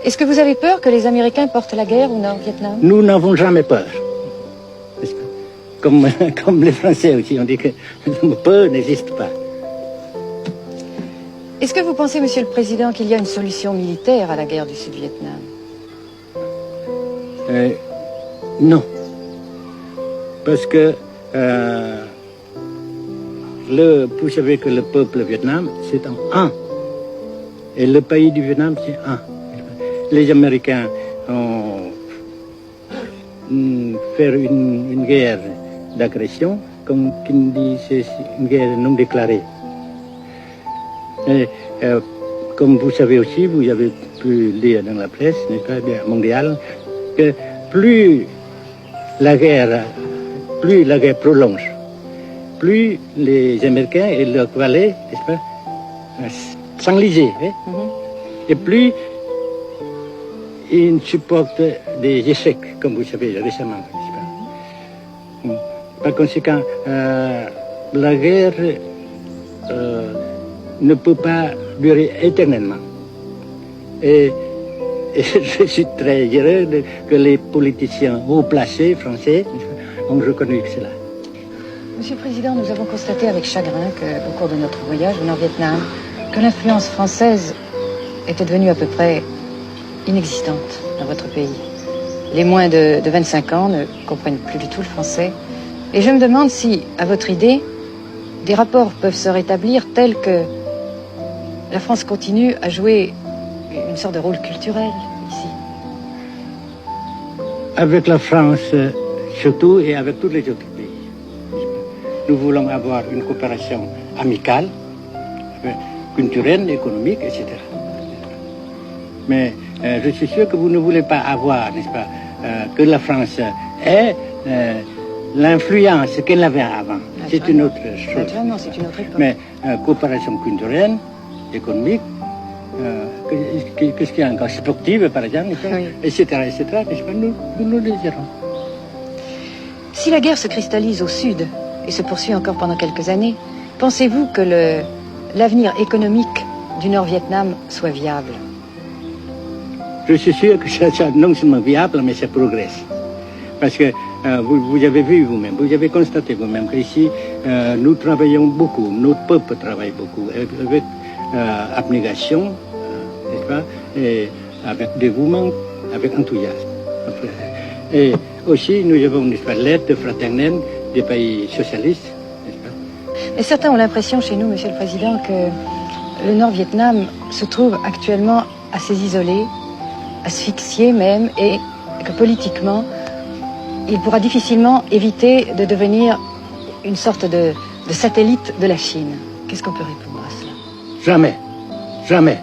Est-ce que vous avez peur que les Américains portent la guerre au Nord-Vietnam? Nous n'avons jamais peur. Comme les Français aussi, on dit que peur n'existe pas. Est-ce que vous pensez, Monsieur le Président, qu'il y a une solution militaire à la guerre du Sud-Vietnam? Non. Parce que vous savez que le peuple vietnam, c'est un. Et le pays du Vietnam, c'est un. Les Américains ont fait une guerre d'agression, comme qui dit, c'est une guerre non déclarée. Et, comme vous savez aussi, vous avez pu lire dans la presse, n'est-ce pas, mondiale, que plus la guerre prolonge, plus les Américains et leurs valets, n'est-ce pas, s'enliser, hein? Et plus ils supportent des échecs, comme vous savez récemment, n'est-ce pas? Par conséquent, la guerre ne peut pas durer éternellement. Et je suis très heureux que les politiciens haut placés français ont reconnu cela. Monsieur le Président, nous avons constaté avec chagrin qu'au cours de notre voyage au Nord-Vietnam, que l'influence française était devenue à peu près inexistante dans votre pays. Les moins de 25 ans ne comprennent plus du tout le français. Et je me demande si, à votre idée, des rapports peuvent se rétablir tels que la France continue à jouer une sorte de rôle culturel ici. Avec la France surtout et avec tous les autres pays. Nous voulons avoir une coopération amicale, culturelle, économique, etc. Mais je suis sûr que vous ne voulez pas avoir, n'est-ce pas, que la France ait l'influence qu'elle avait avant. C'est une autre chose. Naturellement, c'est une autre époque. Mais coopération culturelle, économique, qu'est-ce qu'il y a encore, sportive par exemple, oui. etc., etc., n'est-ce pas, nous le dirons. Si la guerre se cristallise au sud et se poursuit encore pendant quelques années, pensez-vous que l'avenir économique du Nord-Vietnam soit viable? Je suis sûr que ça non seulement viable, mais ça progresse. Parce que vous avez vu vous-même, vous avez constaté vous-même qu'ici, nous travaillons beaucoup, notre peuple travaille beaucoup, avec abnégation, n'est-ce pas, et avec dévouement, avec enthousiasme. Et aussi, nous avons, n'est-ce pas, l'aide fraternelle des pays socialistes, n'est-ce pas. Mais certains ont l'impression chez nous, Monsieur le Président, que le Nord-Vietnam se trouve actuellement assez isolé, asphyxié même, et que politiquement, il pourra difficilement éviter de devenir une sorte de satellite de la Chine. Qu'est-ce qu'on peut répondre à cela? Jamais, jamais.